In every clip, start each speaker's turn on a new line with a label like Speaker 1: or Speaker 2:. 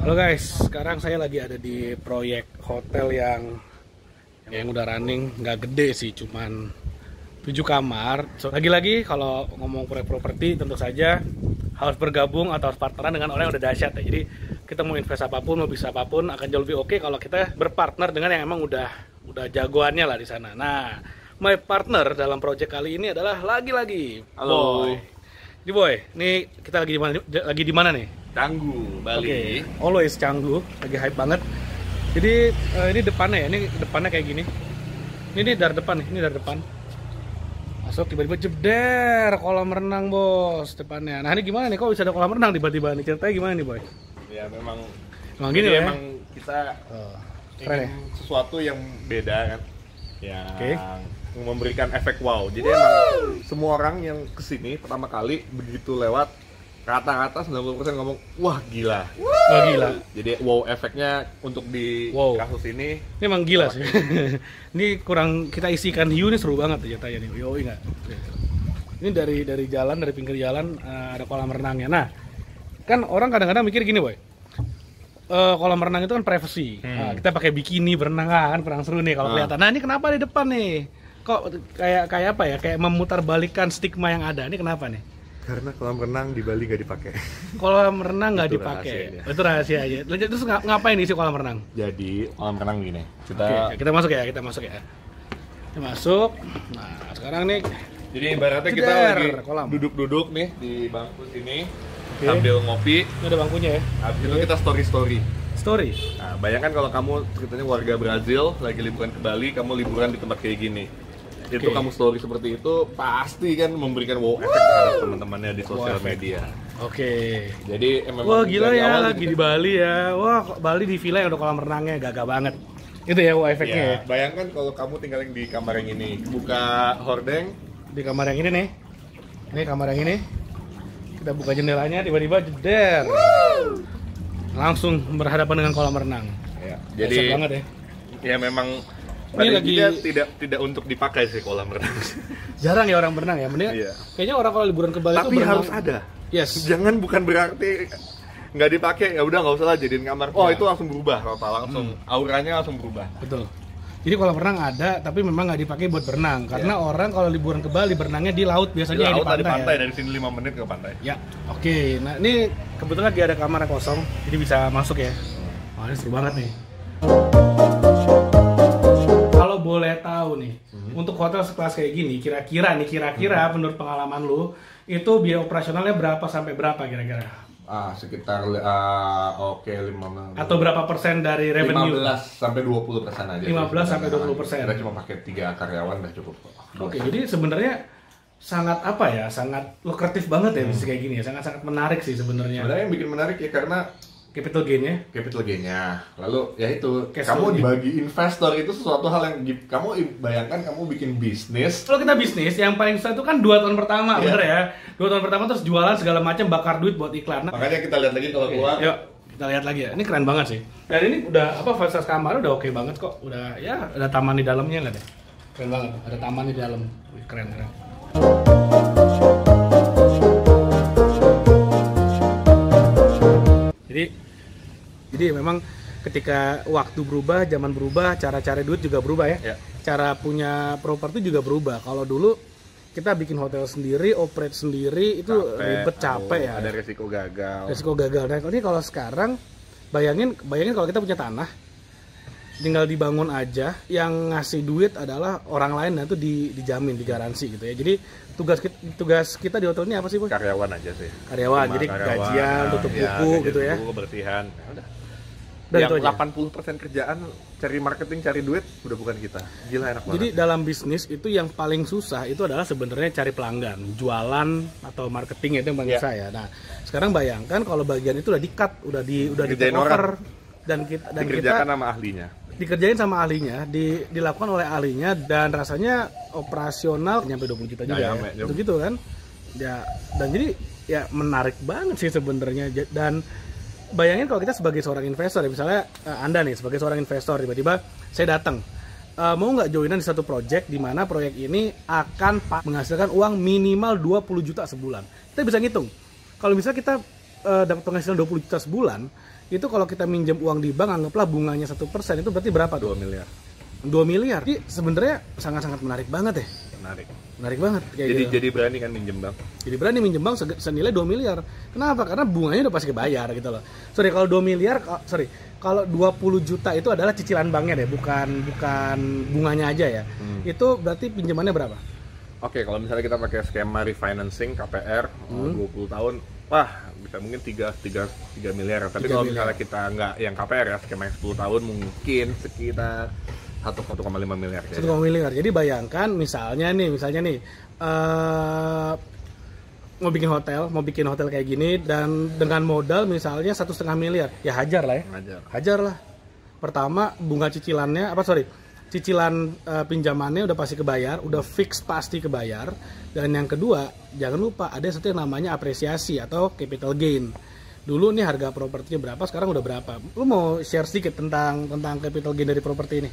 Speaker 1: Halo guys, sekarang saya lagi ada di proyek hotel yang udah running, nggak gede sih, cuman 7 kamar. So, lagi-lagi kalau ngomong proyek properti tentu saja harus bergabung atau harus partneran dengan orang yang udah dahsyat ya. Jadi kita mau invest apapun, mau bisa apapun akan jauh lebih oke kalau kita berpartner dengan yang emang udah jagoannya lah di sana. Nah, my partner dalam proyek kali ini adalah lagi-lagi
Speaker 2: Halo.
Speaker 1: Boy. Jadi Boy, ini kita lagi di mana nih?
Speaker 2: Canggu, Bali.
Speaker 1: Oke, always Canggu, lagi hype banget. Jadi ini depannya ya, ini depannya kayak gini. Ini dari depan nih, ini dari depan. Masuk tiba-tiba jeder kolam renang bos depannya. Nah ini gimana nih, kok bisa ada kolam renang tiba-tiba nih? Ceritanya gimana nih Boy?
Speaker 2: Ya memang
Speaker 1: Gini ya?
Speaker 2: emang kita
Speaker 1: Keren ya?
Speaker 2: ingin sesuatu yang beda kan. Yang
Speaker 1: Oke.
Speaker 2: memberikan efek wow. Jadi emang semua orang yang kesini pertama kali begitu lewat rata-rata 90% ngomong wah gila.
Speaker 1: Wah gila.
Speaker 2: Jadi wow efeknya untuk di
Speaker 1: Wow.
Speaker 2: kasus ini
Speaker 1: Ini emang gila sih. Ini kurang kita isikan hiu nih, seru banget ceritanya nih. Yoi nggak? Ini dari jalan, dari pinggir jalan ada kolam renangnya. Nah, kan orang kadang-kadang mikir gini Boy. Kolam renang itu kan privacy. Nah, kita pakai bikini berenang kan kurang seru nih kalau kelihatan. Nah, ini kenapa di depan nih? Kok kayak apa ya? Kayak memutarbalikkan stigma yang ada. Ini kenapa nih?
Speaker 2: karena kolam renang di Bali nggak dipakai.
Speaker 1: Kolam renang nggak
Speaker 2: Itu
Speaker 1: dipakai.
Speaker 2: rahasianya.
Speaker 1: Itu rahasia aja. Terus ngapain isi kolam renang?
Speaker 2: Jadi kolam renang gini.
Speaker 1: Oke, kita masuk ya. Kita masuk. Nah, sekarang nih
Speaker 2: Jadi ibaratnya kita
Speaker 1: Jeder,
Speaker 2: lagi
Speaker 1: kolam.
Speaker 2: duduk-duduk nih di bangku sini
Speaker 1: Oke.
Speaker 2: sambil ngopi.
Speaker 1: ini ada bangkunya ya.
Speaker 2: Habis itu kita story-story.
Speaker 1: Story.
Speaker 2: Nah, bayangkan kalau kamu ceritanya warga Brazil lagi liburan ke Bali, kamu liburan di tempat kayak gini. Itu
Speaker 1: Oke.
Speaker 2: kamu story seperti itu pasti kan memberikan wow efek terhadap teman-temannya di sosial
Speaker 1: Wow.
Speaker 2: media.
Speaker 1: Oke.
Speaker 2: Jadi memang
Speaker 1: Wah gila
Speaker 2: dari
Speaker 1: ya,
Speaker 2: awal
Speaker 1: lagi
Speaker 2: kita-
Speaker 1: di Bali ya. Wah, Bali di villa yang ada kolam renangnya, gagah banget. Itu ya wow efeknya ya.
Speaker 2: Ya, bayangkan kalau kamu tinggal di kamar yang ini, buka hordeng,
Speaker 1: Di kamar yang ini nih. Ini kamar yang ini. Kita buka jendelanya, tiba-tiba jeder. Langsung berhadapan dengan kolam renang.
Speaker 2: ya.
Speaker 1: Dahsyat
Speaker 2: Jadi
Speaker 1: banget ya.
Speaker 2: ya memang
Speaker 1: Ini
Speaker 2: pada
Speaker 1: lagi-
Speaker 2: intinya tidak untuk dipakai sih kolam renang.
Speaker 1: Jarang ya orang berenang ya. Mending
Speaker 2: Iya.
Speaker 1: kayaknya orang kalau liburan ke Bali itu
Speaker 2: Tapi
Speaker 1: berenang.
Speaker 2: harus ada.
Speaker 1: Yes.
Speaker 2: Jangan bukan berarti nggak dipakai ya udah nggak usah lah jadiin kamar. Oh
Speaker 1: Ya.
Speaker 2: itu langsung berubah total langsung auranya langsung berubah.
Speaker 1: Betul. Jadi kolam renang ada, tapi memang nggak dipakai buat berenang. Karena orang kalau liburan ke Bali berenangnya di laut
Speaker 2: Di
Speaker 1: biasanya,
Speaker 2: laut
Speaker 1: di
Speaker 2: di
Speaker 1: pantai.
Speaker 2: pantai
Speaker 1: Ya.
Speaker 2: dari sini 5 menit ke pantai.
Speaker 1: Ya, oke. Nah ini kebetulan lagi ada kamar yang kosong, jadi bisa masuk ya. Wah ini seru banget nih. Kalau boleh tahu nih, untuk hotel sekelas kayak gini, kira-kira menurut pengalaman lu, itu biaya operasionalnya berapa sampai berapa kira-kira?
Speaker 2: Sekitar oke 5
Speaker 1: Atau berapa persen dari revenue?
Speaker 2: 15 sampai 20% aja.
Speaker 1: 15 sampai 20%.
Speaker 2: Kita cuma pakai 3 karyawan udah cukup.
Speaker 1: Oke, jadi sebenarnya sangat apa ya, sangat lukratif banget ya bisnis kayak gini ya, sangat menarik sih sebenarnya.
Speaker 2: Sebenarnya yang bikin menarik ya karena
Speaker 1: Capital gain-nya.
Speaker 2: capital gain-nya. Lalu ya itu
Speaker 1: Cash
Speaker 2: kamu
Speaker 1: flow-nya.
Speaker 2: bagi investor itu sesuatu hal yang kamu bayangkan kamu bikin bisnis.
Speaker 1: Kalau kita bisnis, yang paling susah itu kan 2 tahun pertama,
Speaker 2: Iya.
Speaker 1: bener ya. 2 tahun pertama terus jualan segala macam, bakar duit buat iklan. Nah,
Speaker 2: Makanya kita lihat lagi kalau keluar.
Speaker 1: yuk kita lihat lagi ya. Ini keren banget sih. Dan ini udah fasilitas kamar udah oke banget kok. Udah ya ada taman di dalamnya lah deh. Keren banget. Ada taman di dalam. Wih, keren. Jadi memang ketika waktu berubah, zaman berubah, cara-cara duit juga berubah ya.
Speaker 2: Ya.
Speaker 1: Cara punya properti juga berubah. Kalau dulu kita bikin hotel sendiri, operate sendiri itu ribet, capek ya.
Speaker 2: Ada resiko gagal.
Speaker 1: Resiko gagal. Nah, ini kalau sekarang bayangin kalau kita punya tanah, tinggal dibangun aja, yang ngasih duit adalah orang lain dan itu dijamin, digaransi gitu ya. Jadi tugas kita di hotel ini apa sih, Boy?
Speaker 2: Karyawan aja sih.
Speaker 1: Karyawan.
Speaker 2: Cuma
Speaker 1: Jadi
Speaker 2: karyawan,
Speaker 1: gajian, tutup buku
Speaker 2: gajian,
Speaker 1: gitu ya.
Speaker 2: tutup buku, kebersihan. Ya udah.
Speaker 1: Dan
Speaker 2: Yang
Speaker 1: itu aja.
Speaker 2: 80% kerjaan cari marketing, cari duit udah bukan kita. Gila enak banget.
Speaker 1: Jadi dalam bisnis itu yang paling susah itu adalah sebenarnya cari pelanggan, jualan atau marketing itu yang paling
Speaker 2: Ya.
Speaker 1: susah ya. Nah, sekarang bayangkan kalau bagian itu udah di-cut, udah di
Speaker 2: Dikerjain
Speaker 1: take over
Speaker 2: orang.
Speaker 1: dan kita
Speaker 2: dikerjakan sama ahlinya.
Speaker 1: dikerjain sama ahlinya, dilakukan oleh ahlinya dan rasanya operasional nyampe 20 juta juga
Speaker 2: nyampe,
Speaker 1: ya. Gitu kan. Ya, dan jadi ya menarik banget sih sebenarnya. Dan bayangin kalau kita sebagai seorang investor ya, misalnya Anda nih sebagai seorang investor tiba-tiba saya datang, mau nggak joinan di satu project di mana proyek ini akan menghasilkan uang minimal 20 juta sebulan. Kita bisa ngitung. Kalau misalnya kita dapat penghasilan 20 juta sebulan, itu kalau kita minjem uang di bank, anggaplah bunganya 1%, itu berarti berapa tuh?
Speaker 2: 2 miliar.
Speaker 1: 2 miliar. Jadi sebenarnya sangat-sangat menarik banget ya. Menarik banget kayak gitu.
Speaker 2: Jadi berani kan minjem bank.
Speaker 1: Jadi berani minjem bank senilai 2 miliar. Kenapa? Karena bunganya udah pasti kebayar gitu loh. Sorry, kalau 2 miliar, kalau 20 juta itu adalah cicilan banknya deh, bukan bunganya aja ya. Itu berarti pinjamannya berapa?
Speaker 2: Oke, kalau misalnya kita pakai skema refinancing KPR 20 tahun, wah bisa mungkin 3 miliar. Tapi kalau misalnya kita nggak yang KPR ya, skema yang 10 tahun mungkin sekitar 1,5 miliar.
Speaker 1: 1,5 miliar. Jadi bayangkan misalnya nih mau bikin hotel kayak gini dan dengan modal misalnya 1,5 miliar, ya hajar lah ya. Hajar lah. Pertama bunga cicilannya cicilan pinjamannya udah pasti kebayar, udah fix pasti kebayar. Dan yang kedua, jangan lupa ada satu yang namanya apresiasi atau capital gain. Dulu nih harga propertinya berapa, sekarang udah berapa. Lu mau share sedikit tentang capital gain dari properti ini?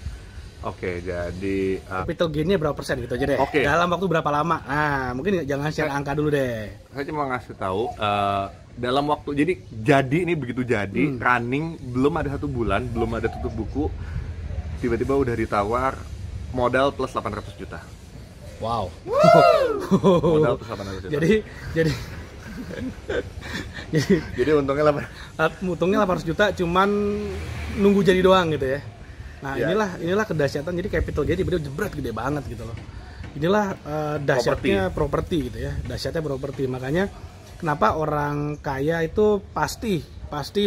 Speaker 2: Oke, jadi
Speaker 1: capital gain-nya berapa persen gitu aja deh.
Speaker 2: Oke.
Speaker 1: Dalam waktu berapa lama? Nah, mungkin jangan share angka dulu deh.
Speaker 2: Saya cuma ngasih tahu dalam waktu jadi ini begitu jadi running belum ada 1 bulan, belum ada tutup buku, tiba-tiba udah ditawar modal plus 800 juta.
Speaker 1: Wow.
Speaker 2: Modal plus 800 juta. Jadi untungnya
Speaker 1: 800 juta cuman nunggu jadi doang gitu ya. Nah, inilah kedahsyatan. Jadi capital gain bener jebret gede banget gitu loh. Inilah dahsyatnya properti gitu ya. Dahsyatnya properti. Makanya kenapa orang kaya itu pasti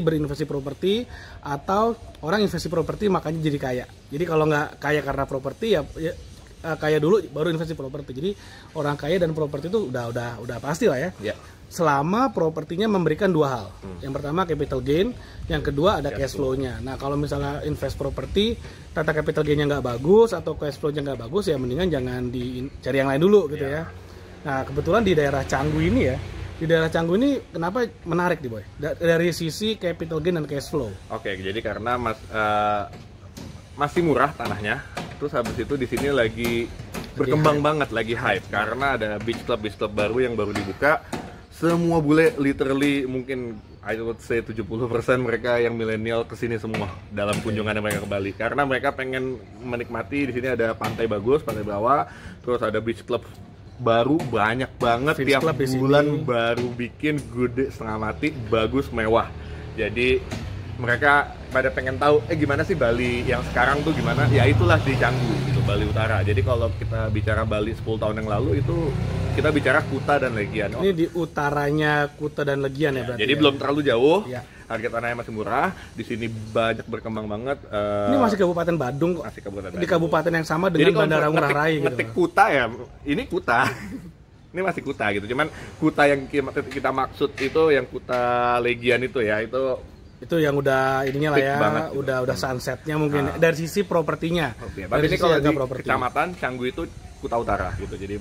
Speaker 1: berinvestasi properti, atau orang investasi properti makanya jadi kaya. Jadi kalau nggak kaya karena properti ya kaya dulu baru investasi properti. Jadi orang kaya dan properti itu udah pasti lah ya. Yeah. Selama propertinya memberikan 2 hal. Yang pertama capital gain, yang kedua ada cash flow-nya. Nah, kalau misalnya invest properti, tata capital gain-nya nggak bagus atau cash flow-nya nggak bagus, ya mendingan jangan dicari yang lain dulu gitu ya. Nah, kebetulan di daerah Canggu ini kenapa menarik nih Boy? Dari sisi capital gain dan cash flow.
Speaker 2: Oke, jadi karena masih murah tanahnya. Terus habis itu di sini lagi berkembang banget, lagi hype karena ada beach club baru yang baru dibuka. Semua bule literally mungkin I would say 70% mereka yang milenial kesini semua dalam kunjungan mereka ke Bali, karena mereka pengen menikmati. Di sini ada pantai bagus, pantai bawah, terus ada beach club baru banyak banget, beach tiap bulan baru bikin gede setengah mati, bagus, mewah. Jadi mereka pada pengen tahu gimana sih Bali yang sekarang tuh gimana, ya itulah di Canggu gitu, Bali Utara. Jadi kalau kita bicara Bali 10 tahun yang lalu itu kita bicara Kuta dan Legian.
Speaker 1: Ini di utaranya Kuta dan Legian ya berarti.
Speaker 2: Jadi belum terlalu jauh. Harga tanahnya masih murah. Di sini banyak berkembang banget.
Speaker 1: Ini masih Kabupaten Badung kok. Di kabupaten yang sama dengan Bandara Ngurah Rai gitu.
Speaker 2: Ngetik Kuta ya, ini Kuta. Ini masih Kuta gitu. Cuman Kuta yang kita maksud itu yang Kuta Legian itu ya, itu yang udah ininya lah ya, banget, gitu. udah sunsetnya mungkin dari sisi propertinya. Dari sisi kalau di kecamatan Canggu itu Kuta Utara gitu. Jadi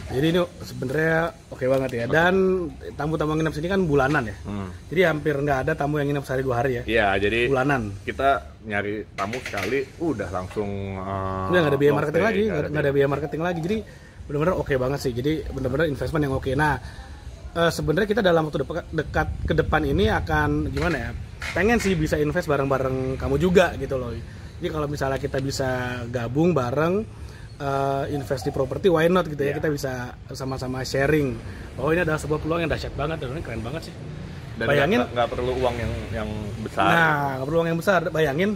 Speaker 2: jadi ini sebenarnya oke banget ya. Dan tamu-tamu nginep sini kan bulanan ya. Jadi hampir nggak ada tamu yang nginep sehari 2 hari ya. Iya, jadi
Speaker 1: bulanan.
Speaker 2: Kita nyari tamu sekali udah langsung
Speaker 1: udah nggak ada biaya marketing lagi, nggak ada biaya marketing lagi. Jadi benar-benar oke banget sih. Jadi benar-benar investment yang oke. Nah, sebenarnya kita dalam waktu dekat ke depan ini akan gimana ya? Pengen sih bisa invest bareng-bareng kamu juga gitu loh. Jadi kalau misalnya kita bisa gabung bareng invest di properti, why not gitu ya. Kita bisa sama-sama sharing. Oh, ini adalah sebuah peluang yang dahsyat banget dan ini keren banget sih.
Speaker 2: Dan bayangin nggak perlu uang yang besar.
Speaker 1: Nah, nggak perlu uang yang besar. Bayangin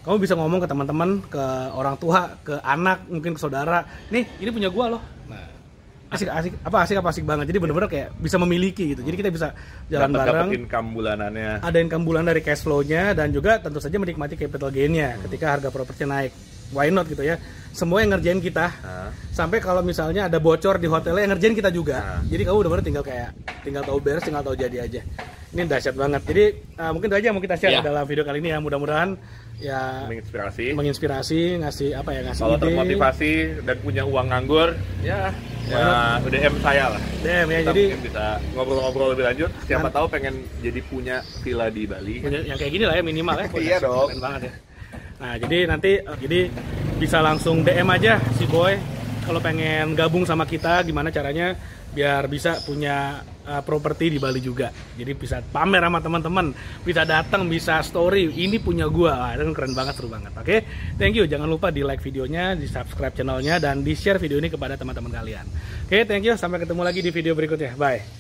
Speaker 1: kamu bisa ngomong ke teman-teman, ke orang tua, ke anak, mungkin ke saudara. Nih, ini punya gua loh. Nah, asik banget. Jadi benar-benar kayak bisa memiliki gitu. Jadi kita bisa jalan bareng.
Speaker 2: Dapat income bulanannya.
Speaker 1: Ada income bulan dari cash flow-nya dan juga tentu saja menikmati capital gain-nya ketika harga propertinya naik. Why not gitu ya. Semua yang ngerjain kita. Sampai kalau misalnya ada bocor di hotelnya yang ngerjain kita juga. Jadi kamu benar-benar tinggal tahu beres, tinggal tahu jadi aja. Ini dahsyat banget. Jadi mungkin itu aja yang mau kita share dalam video kali ini ya. Mudah-mudahan ya menginspirasi, ngasih
Speaker 2: kalau
Speaker 1: ide.
Speaker 2: Termotivasi dan punya uang nganggur ya DM saya lah.
Speaker 1: DM ya.
Speaker 2: Kita
Speaker 1: jadi
Speaker 2: mungkin bisa ngobrol-ngobrol lebih lanjut. Siapa tahu pengen jadi punya villa di Bali.
Speaker 1: Yang kayak gini lah ya, minimal ya.
Speaker 2: Iya dong.
Speaker 1: Keren banget ya. Nah, jadi nanti bisa langsung DM aja si Boy kalau pengen gabung sama kita. Gimana caranya? biar bisa punya properti di Bali juga. Jadi bisa pamer sama teman-teman, bisa datang, bisa story, ini punya gua. Itu keren banget, seru banget. Oke, thank you. Jangan lupa di like videonya, di subscribe channelnya, dan di share video ini kepada teman-teman kalian. Oke, thank you. Sampai ketemu lagi di video berikutnya. Bye.